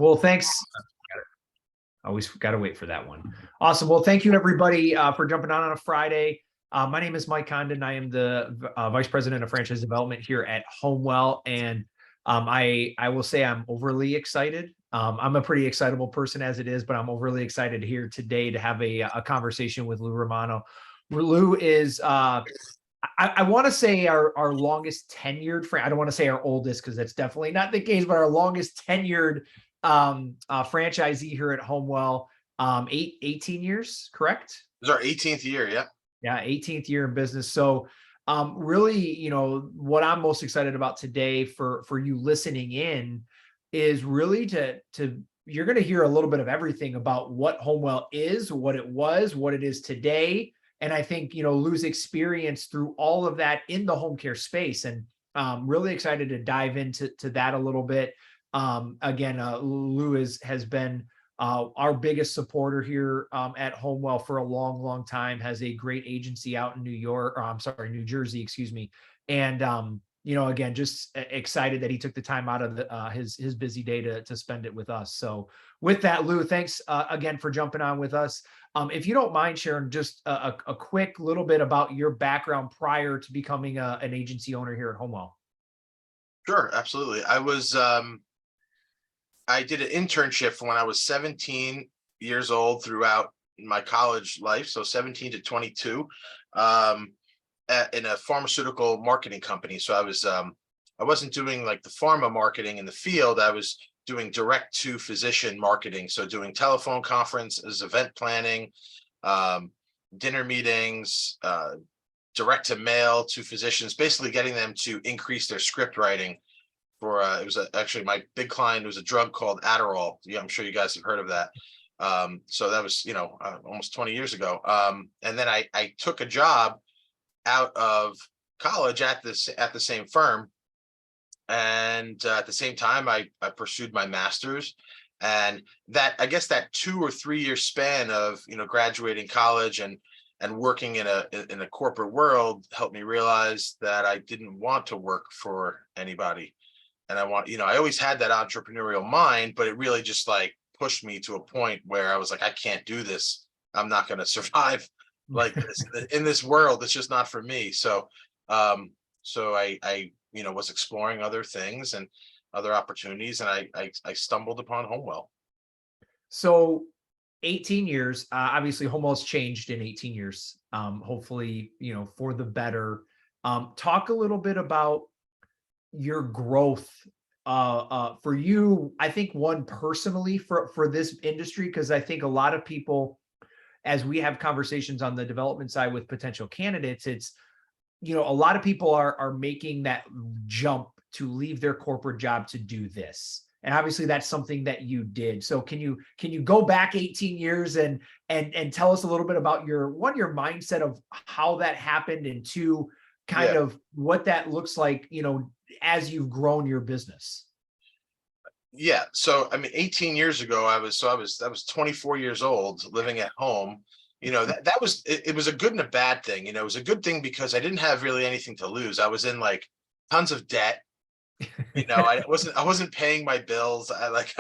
Well, thanks. Always got to wait for that one. Awesome. Well, thank you everybody for jumping on a Friday. My name is Mike Condon. I am the Vice President of Franchise Development here at HomeWell. And I will say I'm overly excited. I'm a pretty excitable person as it is, but I'm overly excited here today to have a conversation with Lou Romano. Lou is, I want to say our longest tenured friend. I don't want to say our oldest because that's definitely not the case, but our longest tenured franchisee here at HomeWell. 18 years, correct? This is our 18th year. Yeah. Yeah, 18th year in business. So really, what I'm most excited about today for you listening in is really to you're going to hear a little bit of everything about what HomeWell is, what it was, what it is today. And I think, Lou's experience through all of that in the home care space, and really excited to dive into that a little bit. Again, Lou has been our biggest supporter here at HomeWell for a long, long time, has a great agency out in New Jersey, excuse me. And, again, just excited that he took the time out of his busy day to spend it with us. So with that, Lou, thanks again for jumping on with us. If you don't mind sharing just a quick little bit about your background prior to becoming an agency owner here at HomeWell. Sure, absolutely. I did an internship when I was 17 years old throughout my college life, so 17 to 22, in a pharmaceutical marketing company. So I wasn't doing like the pharma marketing in the field. I was doing direct to physician marketing. So doing telephone conferences, event planning, dinner meetings, direct to mail to physicians, basically getting them to increase their script writing. It was actually my big client was a drug called Adderall. Yeah, I'm sure you guys have heard of that. So that was, almost 20 years ago. And then I took a job out of college at the same firm. And at the same time, I pursued my master's. And I guess that 2 or 3 year span of, graduating college and working in a corporate world helped me realize that I didn't want to work for anybody. And I always had that entrepreneurial mind, but it really just like pushed me to a point where I was like, I can't do this. I'm not going to survive like this in this world. It's just not for me. So I was exploring other things and other opportunities, and I stumbled upon HomeWell. So 18 years, obviously HomeWell's changed in 18 years. Hopefully, for the better. Talk a little bit about your growth for you. I think one personally for this industry, because I think a lot of people, as we have conversations on the development side with potential candidates, it's, a lot of people are making that jump to leave their corporate job to do this. And obviously that's something that you did. So can you go back 18 years and tell us a little bit about your mindset of how that happened, and two, kind of what that looks like, as you've grown your business? Yeah. So, 18 years ago, I was 24 years old living at home. It was a good and a bad thing. It was a good thing because I didn't have really anything to lose. I was in like tons of debt. I wasn't paying my bills.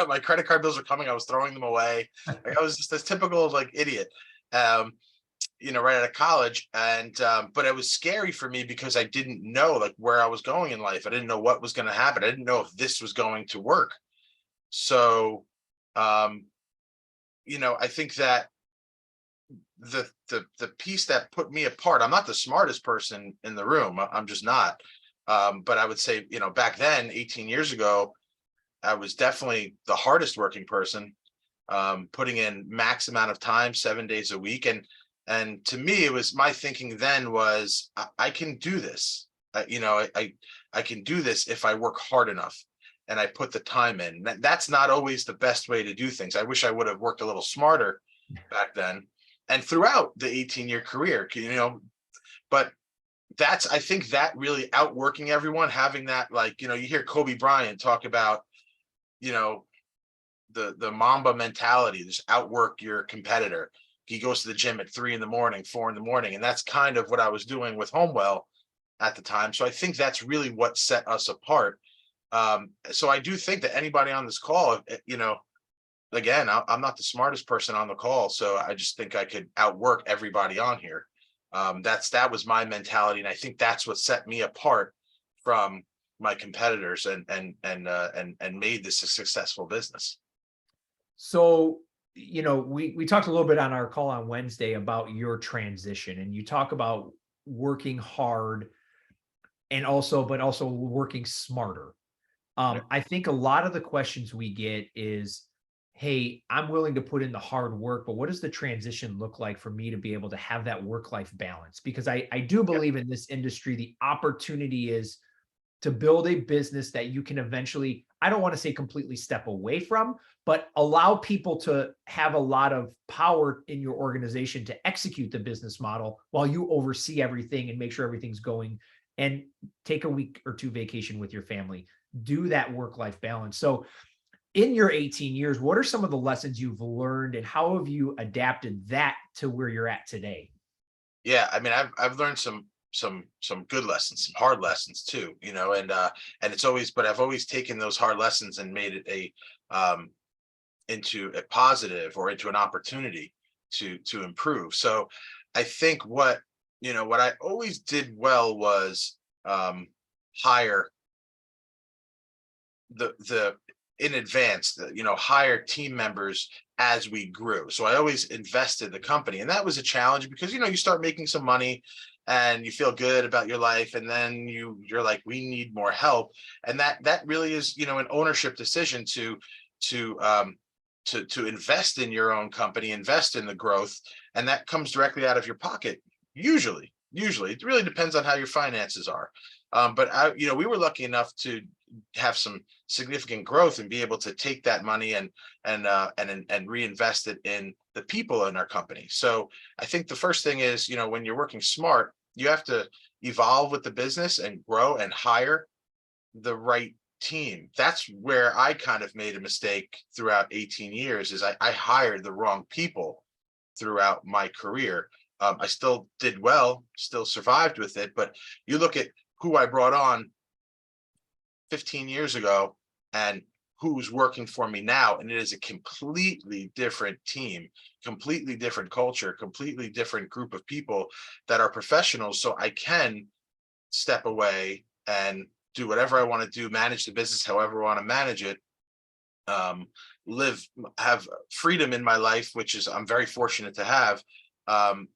My credit card bills were coming. I was throwing them away. Like I was just this typical like idiot. Right out of college. And but it was scary for me because I didn't know like where I was going in life. I didn't know what was going to happen. I didn't know if this was going to work. So I think that the piece that put me apart, I'm not the smartest person in the room. I'm just not. But I would say, back then, 18 years ago, I was definitely the hardest working person, putting in max amount of time, 7 days a week. And to me, it was my thinking then was I can do this. I can do this if I work hard enough and I put the time in. That's not always the best way to do things. I wish I would have worked a little smarter back then and throughout the 18-year career, but I think that really outworking everyone, having that, like, you hear Kobe Bryant talk about, the Mamba mentality, just outwork your competitor. He goes to the gym at 3 a.m, 4 a.m. And that's kind of what I was doing with HomeWell at the time. So I think that's really what set us apart. So I do think that anybody on this call, again, I'm not the smartest person on the call, so I just think I could outwork everybody on here. That was my mentality, and I think that's what set me apart from my competitors, and made this a successful business. So, we talked a little bit on our call on Wednesday about your transition, and you talk about working hard and but also working smarter. Yeah. I think a lot of the questions we get is, hey, I'm willing to put in the hard work, but what does the transition look like for me to be able to have that work-life balance? Because I do Yeah. believe in this industry, the opportunity is to build a business that you can eventually, I don't want to say completely step away from, but allow people to have a lot of power in your organization to execute the business model while you oversee everything and make sure everything's going, and take a week or two vacation with your family. Do that work-life balance. So in your 18 years, what are some of the lessons you've learned and how have you adapted that to where you're at today? Yeah, I mean, I've learned some good lessons, some hard lessons too, and it's always, but I've always taken those hard lessons and made it into a positive, or into an opportunity to improve. So I think what I always did well was, hire the in advance, hire team members as we grew. So I always invested the company, and that was a challenge because you start making some money and you feel good about your life, and then you're like, we need more help. And that really is, an ownership decision to invest in your own company, invest in the growth, and that comes directly out of your pocket. Usually it really depends on how your finances are. But we were lucky enough to have some significant growth and be able to take that money and reinvest it in the people in our company. So I think the first thing is, when you're working smart, you have to evolve with the business and grow and hire the right team. That's where I kind of made a mistake throughout 18 years, is I hired the wrong people throughout my career. I still did well, still survived with it, but you look at who I brought on 15 years ago and who's working for me now, and it is a completely different team, completely different culture, completely different group of people that are professionals. So I can step away and do whatever I want to do, manage the business however I want to manage it, um, have freedom in my life, which is I'm very fortunate to have. Um,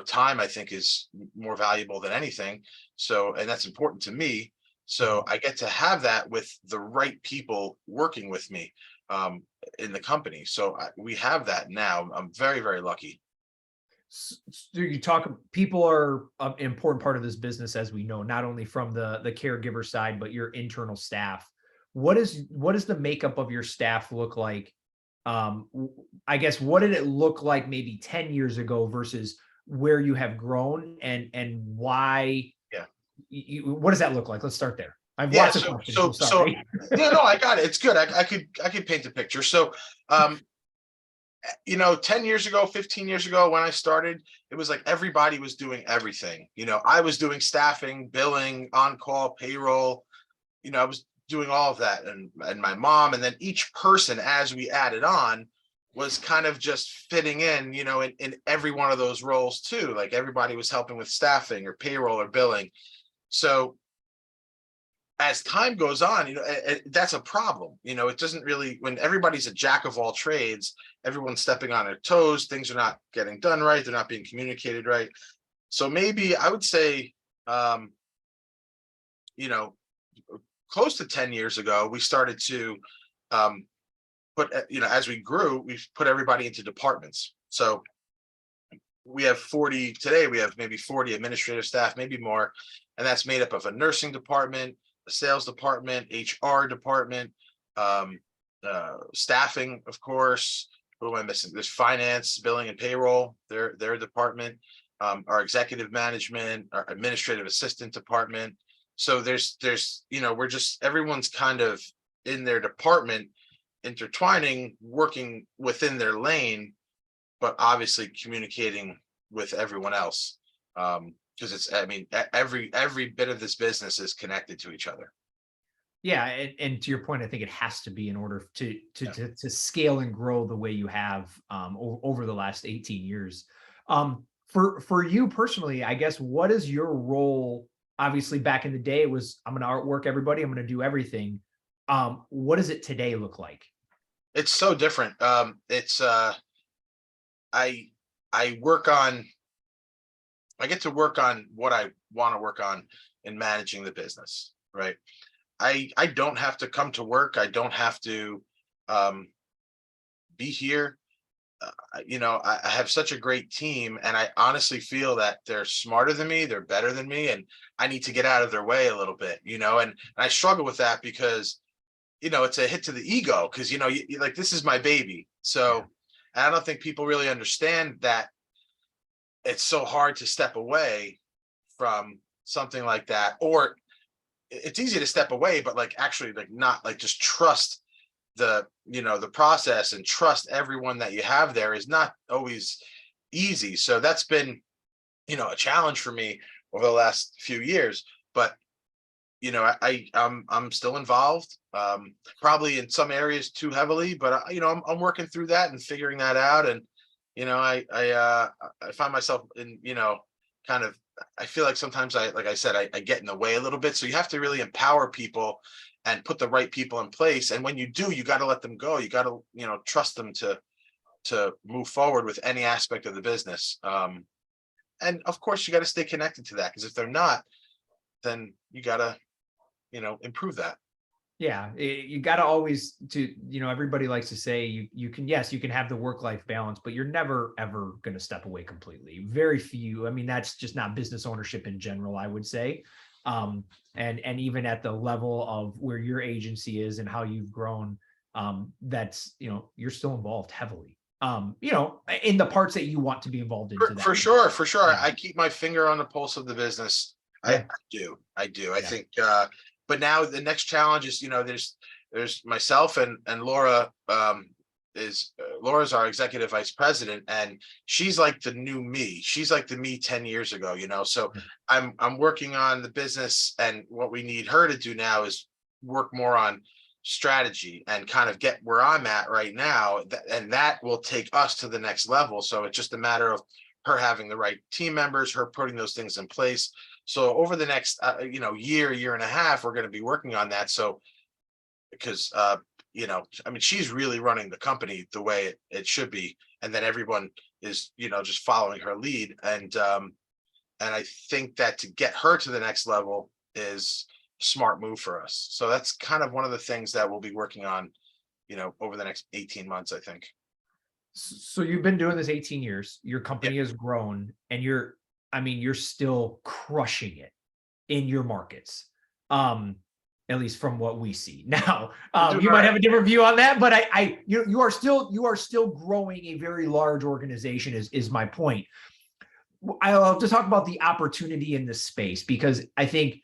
Time, I think, is more valuable than anything. So, and that's important to me. So Mhm. I get to have that with the right people working with me, in the company. So we have that now. I'm very, very lucky. So you talk, people are an important part of this business, as we know, not only from the caregiver side, but your internal staff. What does the makeup of your staff look like? I guess, what did it look like maybe 10 years ago versus where you have grown, and why Yeah. what does that look like? Let's start there. I have Yeah. lots of So, questions, so so, so, sorry. yeah, no, I got it. It's good. I could paint a picture. So, um, 10 years ago, 15 years ago, when I started, it was like everybody was doing everything. I was doing staffing, billing, on call, payroll. I was doing all of that, and my mom, and then each person, as we added on, was kind of just fitting in every one of those roles too. Like everybody was helping with staffing or payroll or billing. So as time goes on, that's a problem. It doesn't really, when everybody's a jack of all trades, everyone's stepping on their toes, things are not getting done right, they're not being communicated right. So maybe I would say, um, you know, close to 10 years ago, we started to, um, as we grew, we've put everybody into departments. So we have 40 today, we have maybe 40 administrative staff, maybe more. And that's made up of a nursing department, a sales department, HR department, um, staffing, of course. Who am I missing? There's finance, billing, and payroll, their department, our executive management, our administrative assistant department. So we're just, everyone's kind of in their department, intertwining, working within their lane, but obviously communicating with everyone else. Because it's, I mean, every bit of this business is connected to each other. Yeah, and to your point, I think it has to be in order to Yeah. to scale and grow the way you have over the last 18 years. For you personally, I guess what is your role? Obviously, back in the day, it was I'm going to outwork everybody. I'm going to do everything. What does it today look like? It's so different. I I work on I get to work on what I want to work on in managing the business, right? I don't have to come to work. I don't have to um, be here. I have such a great team, and I honestly feel that they're smarter than me, they're better than me, and I need to get out of their way a little bit, and I struggle with that because it's a hit to the ego because like this is my baby. Yeah, So and I don't think people really understand that it's so hard to step away from something like that, or it's easy to step away, but like actually like not like just trust the process and trust everyone that you have there is not always easy. So that's been a challenge for me over the last few years. But I'm still involved, probably in some areas too heavily, but I'm working through that and figuring that out. And I find myself in kind of, I feel like sometimes like I said, I get in the way a little bit. So you have to really empower people and put the right people in place. And when you do, you got to let them go. You got to trust them to move forward with any aspect of the business. And of course, you got to stay connected to that, because if they're not, then you got to improve that. yeah. You got to always everybody likes to say you can, yes, you can have the work life balance, but you're never ever going to step away completely. Very few. I mean, that's just not business ownership in general, I would say. And even at the level of where your agency is and how you've grown, that's you're still involved heavily. In the parts that you want to be involved in For, to that for point. sure, for sure. Yeah. I keep my finger on the pulse of the business. I Yeah. do. I do. I Yeah. think but now the next challenge is, there's myself and Laura, Laura's our executive vice president, and she's like the new me. She's like the me 10 years ago, So I'm working on the business, and what we need her to do now is work more on strategy and kind of get where I'm at right now, and that will take us to the next level. So it's just a matter of her having the right team members, her putting those things in place. So over the next year and a half, we're going to be working on that. So because I mean, she's really running the company the way it should be, and then everyone is just following her lead. And I think that to get her to the next level is a smart move for us. So that's kind of one of the things that we'll be working on over the next 18 months, I think. So you've been doing this 18 years, your Yeah. company has grown, and I mean, you're still crushing it in your markets. At least from what we see. Now, We're doing you all might right. have a different view on that, but you are still growing a very large organization is my point. I'll just talk about the opportunity in this space, because I think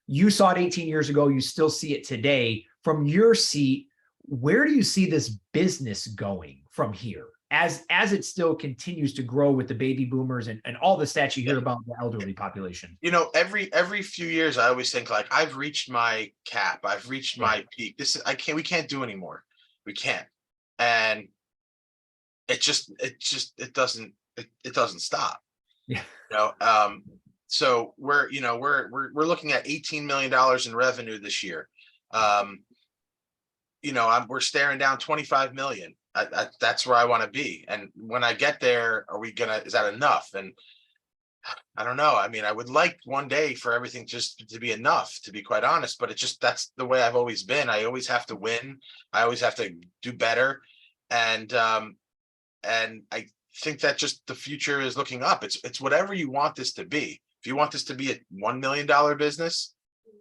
you saw it 18 years ago, you still see it today. From your seat, where do you see this business going from here as it still continues to grow with the baby boomers and all the stats you Yeah. hear about the elderly population? Every few years I always think like I've reached my cap, I've reached Yeah. my peak. We can't do anymore. We can't. And it doesn't stop. Yeah. You know, um, so we're looking at $18 million in revenue this year. Um, we're staring down 25 million. That's where I want to be. And when I get there, is that enough? And I don't know. I mean, I would like one day for everything just to be enough, to be quite honest, but that's the way I've always been. I always have to win. I always have to do better. And I think that just the future is looking up. It's whatever you want this to be. If you want this to be a $1 million business,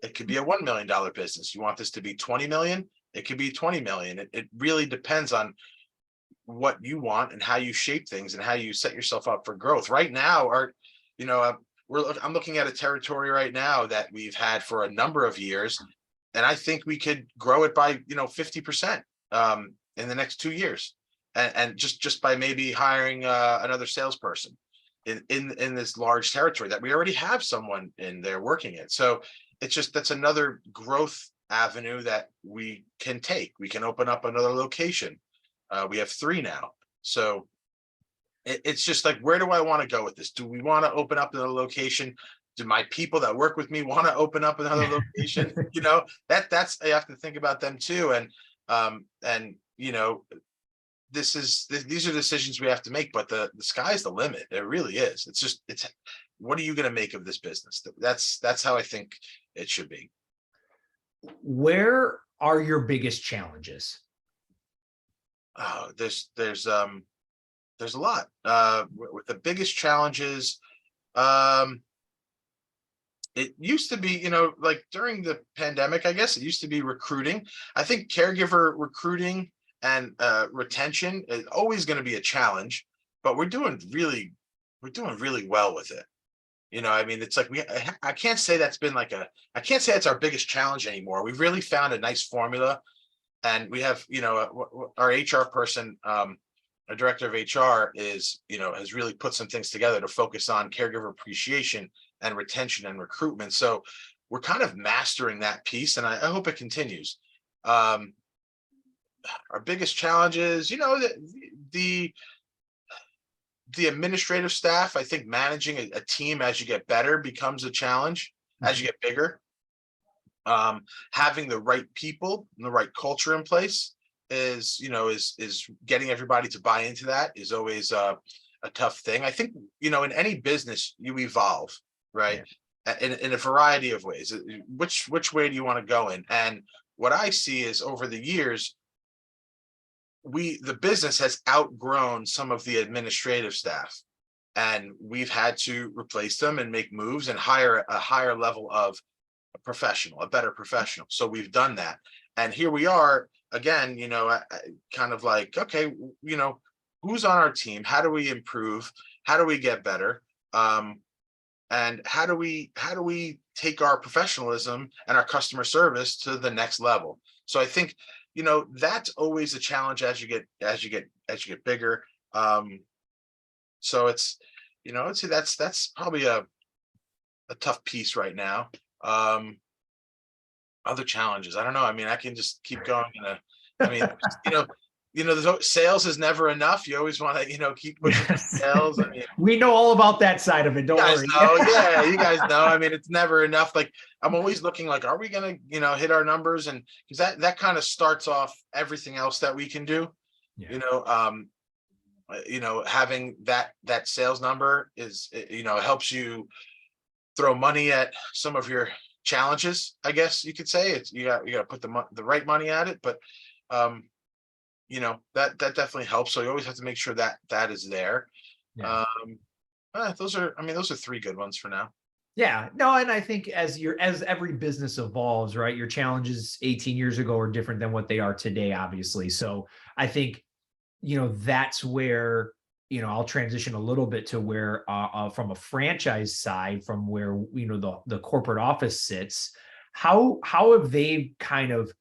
it could be a $1 million business. You want this to be 20 million, it could be 20 million. It really depends on what you want and how you shape things and how you set yourself up for growth. Right now, you know, uh, I'm looking at a territory right now that we've had for a number of years, and I think we could grow it by 50% in the next 2 years, and just by maybe hiring another salesperson in this large territory that we already have someone in there working it. So that's another growth avenue that we can take. We can open up another location. We have 3 now. So it's just like, where do I want to go with this? Do we want to open up another location? Do my people that work with me want to open up another location? That's, I have to think about them too. And these are decisions we have to make, but the sky's the limit. It really is. It's what are you going to make of this business? That's how I think it should be. Where are your biggest challenges? Oh, there's a lot. With the biggest challenges, it used to be, like during the pandemic, I guess it used to be recruiting. I think caregiver recruiting and retention is always going to be a challenge, but we're doing really well with it. I mean, it's like I can't say that's been I can't say it's our biggest challenge anymore. We've really found a nice formula, and we have, our HR person, a director of HR has really put some things together to focus on caregiver appreciation and retention and recruitment. So we're kind of mastering that piece, and I hope it continues. Our biggest challenges, the administrative staff. I think managing a team as you get better becomes a challenge as you get bigger. Having the right people and the right culture in place is getting everybody to buy into that is always a tough thing. I think, in any business you evolve, right? In a variety of ways. Which way do you want to go in? And what I see is, over the years, the business has outgrown some of the administrative staff, and we've had to replace them and make moves and hire a higher level of a better professional. So we've done that, and here we are again. Kind of like, okay, who's on our team? How do we improve? How do we get better? And how do we take our professionalism and our customer service to the next level? So I think, that's always a challenge as you get bigger. So it's, I'd say that's probably a tough piece right now. Other challenges, I don't know. I mean, I can just keep going. Sales is never enough. You always want to, keep pushing sales. I mean, we know all about that side of it. Don't worry. Yeah, you guys know. I mean, it's never enough. Like, I'm always looking like, are we gonna, hit our numbers? And because that kind of starts off everything else that we can do. Yeah. Having that sales number is, helps you throw money at some of your challenges. I guess you could say you got to put the right money at it, but that definitely helps. So you always have to make sure that is there. Yeah. Those are 3 good ones for now. Yeah, no, and I think as every business evolves, right, your challenges 18 years ago are different than what they are today, obviously. So I think, that's where, I'll transition a little bit to where, from a franchise side, from where, the corporate office sits, how have they kind of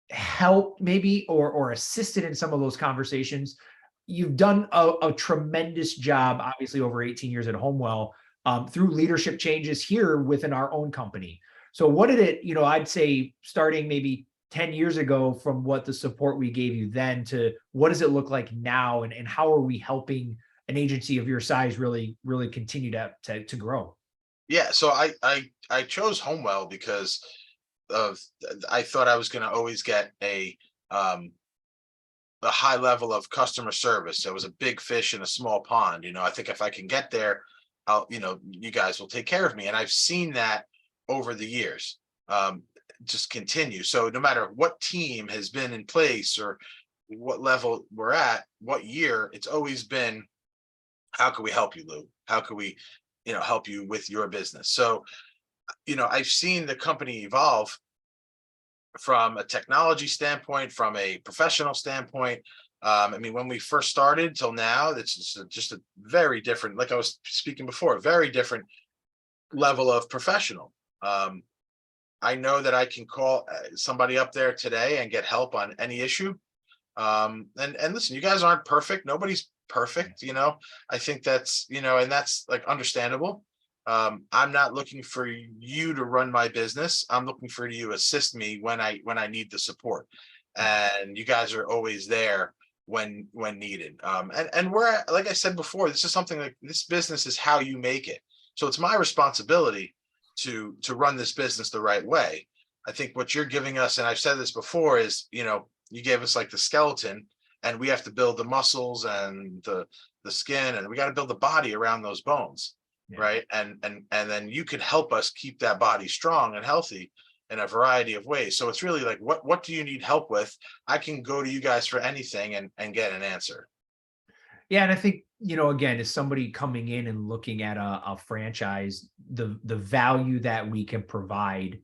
helped maybe or assisted in some of those conversations? You've done a tremendous job, obviously, over 18 years at HomeWell, through leadership changes here within our own company. So what did it, I'd say starting maybe 10 years ago, from what the support we gave you then to what does it look like now, and how are we helping an agency of your size really continue to grow? Yeah, so I chose HomeWell because I thought I was going to always get a high level of customer service. It was a big fish in a small pond. I think if I can get there, you guys will take care of me. And I've seen that over the years, just continue. So no matter what team has been in place or what level we're at, what year, it's always been, how can we help you, Lou? How can we, help you with your business? So, I've seen the company evolve from a technology standpoint, from a professional standpoint. When we first started till now, it's just a very different, like I was speaking before, very different level of professional. I know that I can call somebody up there today and get help on any issue. And listen, you guys aren't perfect. Nobody's perfect. I think that's, and that's like understandable. I'm not looking for you to run my business. I'm looking for you to assist me when I need the support. And you guys are always there when needed. And we're like I said before, this is something like this business is how you make it. So it's my responsibility to run this business the right way. I think what you're giving us, and I've said this before, is you gave us like the skeleton, and we have to build the muscles and the skin, and we got to build the body around those bones. Yeah. Right. And then you can help us keep that body strong and healthy in a variety of ways. So it's really like, what do you need help with? I can go to you guys for anything and get an answer. Yeah, and I think, again, as somebody coming in and looking at a franchise, the value that we can provide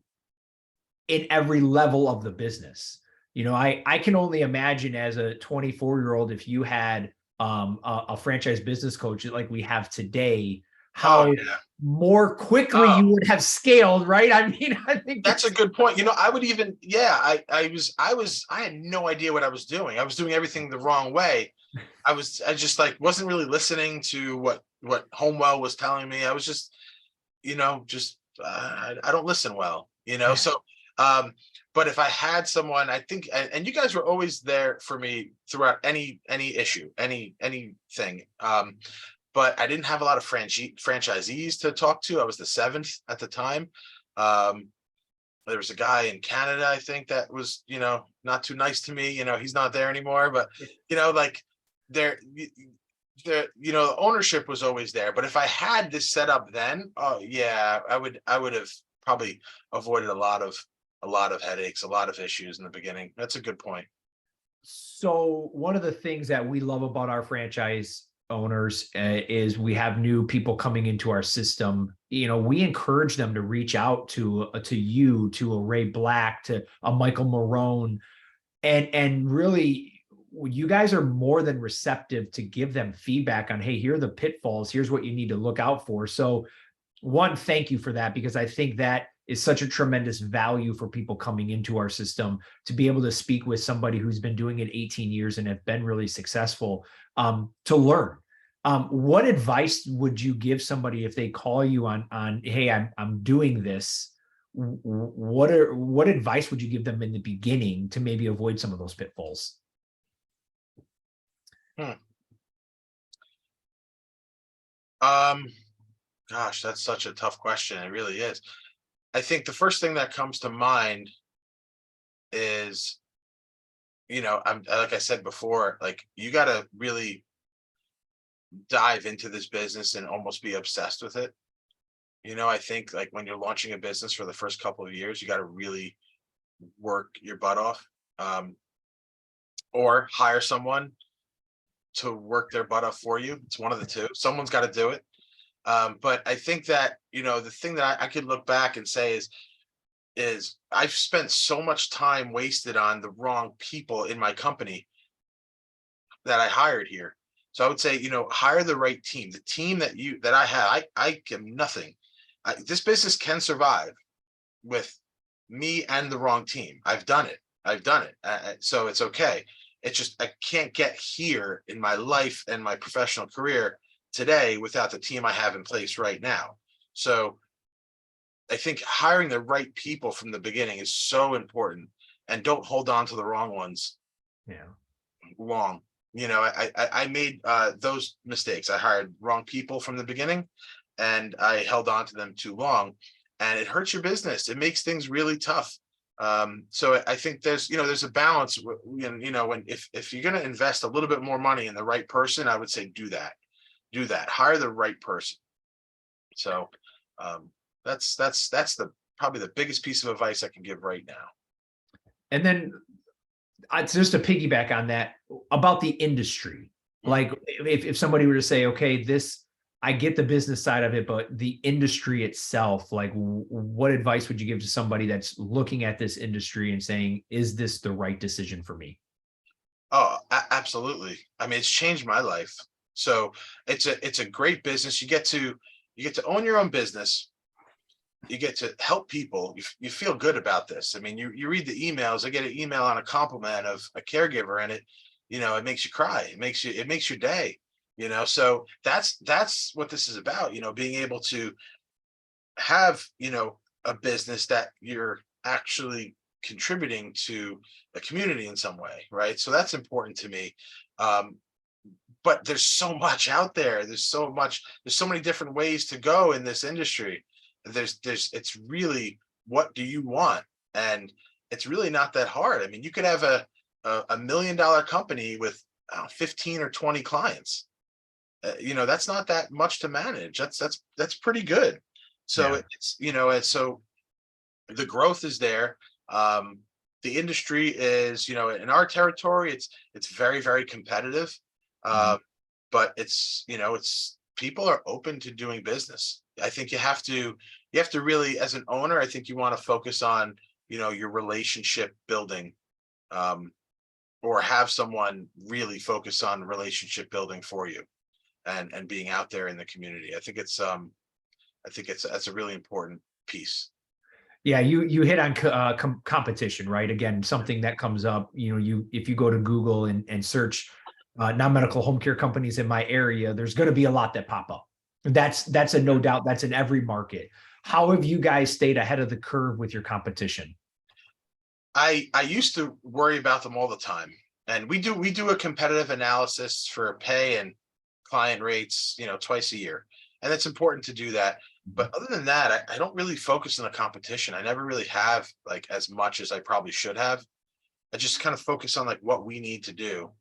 in every level of the business. I can only imagine as a 24-year-old, if you had a franchise business coach like we have today, how more quickly you would have scaled, right? I mean, I think that's a good point. I would even, I had no idea what I was doing. I was doing everything the wrong way. I just like wasn't really listening to what HomeWell was telling me. I was just, I don't listen well, so, but if I had someone, I think, and you guys were always there for me throughout any issue, anything. But I didn't have a lot of franchisees to talk to. I was the 7th at the time. There was a guy in Canada, I think, that was, not too nice to me. He's not there anymore, but, like the ownership was always there. But if I had this set up then, I would have probably avoided a lot of headaches, a lot of issues in the beginning. That's a good point. So one of the things that we love about our franchise owners is we have new people coming into our system. We encourage them to reach out to you, to a Ray Black, to a Michael Marone, and really, you guys are more than receptive to give them feedback on, hey, here are the pitfalls, here's what you need to look out for. So one, thank you for that, because I think that is such a tremendous value for people coming into our system, to be able to speak with somebody who's been doing it 18 years and have been really successful, to learn. What advice would you give somebody if they call you on hey, I'm doing this? What advice would you give them in the beginning to maybe avoid some of those pitfalls? Gosh, that's such a tough question. It really is. I think the first thing that comes to mind is, I'm like I said before, like you got to really dive into this business and almost be obsessed with it. I think like when you're launching a business for the first couple of years, you got to really work your butt off, or hire someone to work their butt off for you. It's one of the two. Someone's got to do it. But I think that, the thing that I could look back and say is I've spent so much time wasted on the wrong people in my company that I hired here. So I would say, hire the right team. The team that I have, I am nothing. This business can survive with me and the wrong team. I've done it. So it's okay. It's just, I can't get here in my life and my professional career today without the team I have in place right now. So I think hiring the right people from the beginning is so important, and don't hold on to the wrong ones. Long. I made those mistakes. I hired wrong people from the beginning, and I held on to them too long, and it hurts your business. It makes things really tough. So I think there's a balance. When if you're going to invest a little bit more money in the right person, I would say do that. Hire the right person. So that's probably the biggest piece of advice I can give right now. And then just to piggyback on that about the industry, like if somebody were to say, okay, I get the business side of it, but the industry itself, like what advice would you give to somebody that's looking at this industry and saying, is this the right decision for me? Oh, absolutely. I mean, it's changed my life. So it's a great business. You get to own your own business. You get to help people. You feel good about this. I mean, you read the emails. I get an email on a compliment of a caregiver, and it makes you cry. It makes your day. So that's what this is about. Being able to have, a business that you're actually contributing to a community in some way, right? So that's important to me. Um, but there's so much out there. There's so many different ways to go in this industry. It's really, what do you want? And it's really not that hard. I mean, you could have a $1 million company with 15 or 20 clients. That's not that much to manage. That's pretty good. So Yeah. it's, and so the growth is there. Um, the industry is, in our territory, it's very, very competitive. Mhm. Uh, but it's people are open to doing business. I think you have to really, as an owner, I think you want to focus on, your relationship building, um, or have someone really focus on relationship building for you, and being out there in the community. I think that's a really important piece. Yeah, you hit on competition, right? Again, something that comes up. You if you go to Google and search non-medical home care companies in my area, there's going to be a lot that pop up. That's a no doubt. That's in every market. How have you guys stayed ahead of the curve with your competition? I used to worry about them all the time. And we do a competitive analysis for pay and client rates, twice a year. And it's important to do that. Mhm. But other than that, I don't really focus on the competition. I never really have, like, as much as I probably should have. I just kind of focus on, like, what we need to do.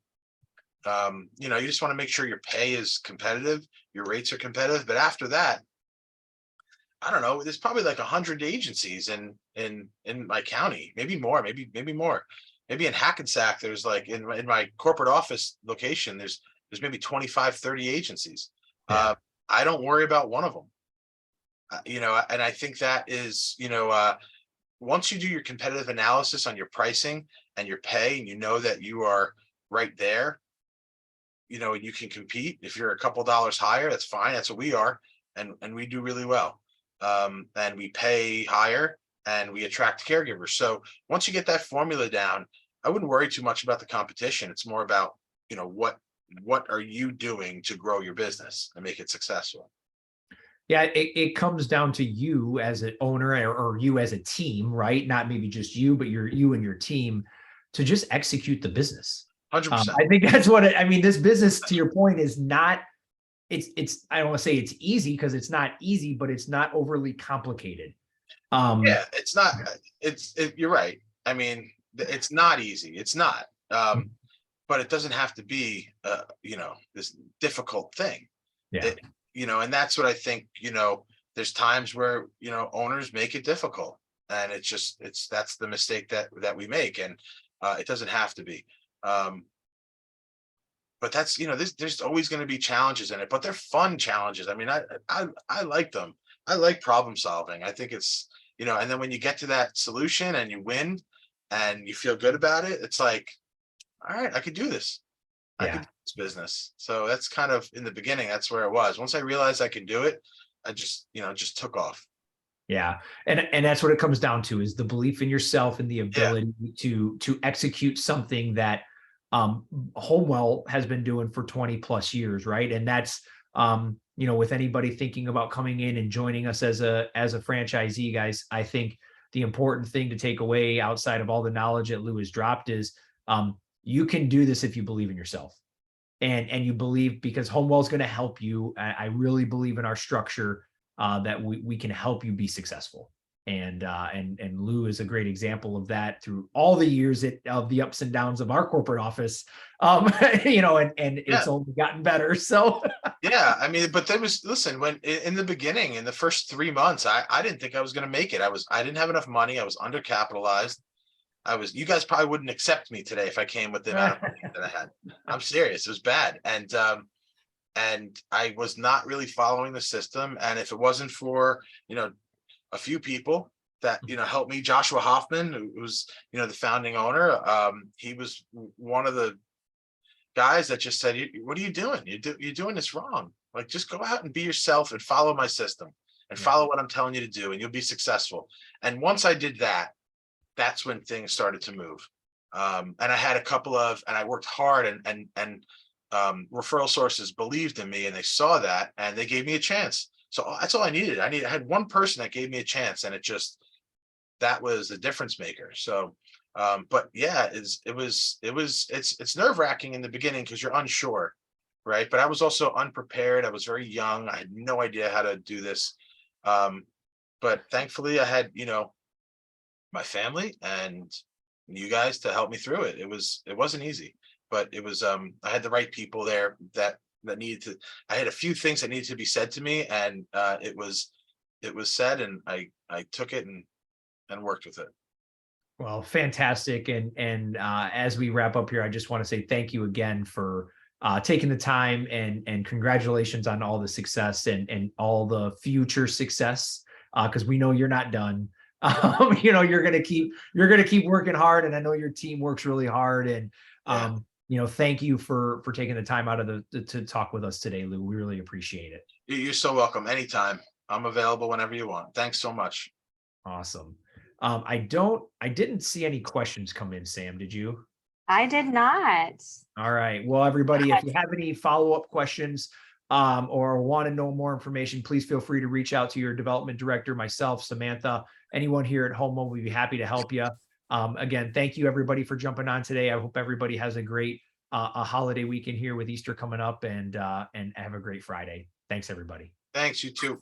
You just want to make sure your pay is competitive, your rates are competitive. But after that, I don't know, there's probably like 100 agencies in my county, maybe more, maybe more. Maybe in Hackensack, there's, like, in my corporate office location, there's maybe 25, 30 agencies. Yeah. I don't worry about one of them. And I think that is, once you do your competitive analysis on your pricing and your pay, and you know that you are right there, and you can compete. If you're a couple dollars higher, that's fine. That's what we are, and we do really well. And we pay higher, and we attract caregivers. So once you get that formula down, I wouldn't worry too much about the competition. It's more about, what are you doing to grow your business and make it successful. Yeah, it comes down to you as an owner, or you as a team, right? Not maybe just you, but you and your team to just execute the business. 100%. I think that's what I mean. This business, to your point, is not. It's. I don't want to say it's easy, because it's not easy, but it's not overly complicated. Um, Yeah, it's not. You're right. I mean, it's not easy. It's not. But it doesn't have to be, this difficult thing. yeah, It, and that's what I think. There's times where, owners make it difficult, and that's the mistake that we make, and it doesn't have to be. Um, but that's, there's always going to be challenges in it, but they're fun challenges. I mean, I like them. I like problem solving. I think it's, and then when you get to that solution and you win and you feel good about it, it's like, all right, I could do this. I could yeah. do this business. So that's kind of, in the beginning, that's where it was. Once I realized I could do it, I just took off. Yeah. And that's what it comes down to, is the belief in yourself and the Yeah. ability to execute something that HomeWell has been doing for 20 plus years, right? And that's with anybody thinking about coming in and joining us as a franchisee, guys, I think the important thing to take away, outside of all the knowledge that Lou has dropped, is you can do this if you believe in yourself. And you believe, because HomeWell is going to help you. I really believe in our structure, that we can help you be successful. And Lou is a great example of that through all the years of the ups and downs of our corporate office. And Yeah. it's only gotten better. So Yeah. I mean, but there was, listen, when in the beginning, in the first 3 months, I didn't think I was going to make it. I didn't have enough money. I was undercapitalized. You guys probably wouldn't accept me today if I came with the amount of money that I had. I'm serious. It was bad. And I was not really following the system. And if it wasn't for, a few people that, helped me, Joshua Hoffman, who was, the founding owner, he was one of the guys that just said, What are you doing? You're doing this wrong. Like, just go out and be yourself and follow my system and yeah, follow what I'm telling you to do, and you'll be successful. And once I did that, that's when things started to move. And I had and I worked hard, and referral sources believed in me, and they saw that, and they gave me a chance. So that's all I needed. I had one person that gave me a chance, and that was the difference maker. So, but yeah, it's nerve wracking in the beginning because you're unsure, right? But I was also unprepared. I was very young. I had no idea how to do this. Um, but thankfully I had, my family and you guys to help me through it. It wasn't easy, but I had the right people there that needed to. I had a few things that needed to be said to me, and it was said, and I took it and worked with it. Well, fantastic. And as we wrap up here, I just want to say thank you again for taking the time, and congratulations on all the success and all the future success. Because we know you're not done. You're gonna keep working hard, and I know your team works really hard. And Yeah. thank you for taking the time out of to talk with us today, Lou. We really appreciate it. You're so welcome. Anytime. I'm available whenever you want. Thanks so much. Awesome. I didn't see any questions come in, Sam. Did you? I did not. All right. Well, everybody, if you have any follow-up questions or want to know more information, please feel free to reach out to your development director, myself, Samantha, anyone here at HomeWell. We'd be happy to help you. Again, thank you everybody for jumping on today. I hope everybody has a great a holiday weekend here with Easter coming up, and have a great Friday. Thanks, everybody. Thanks, you too.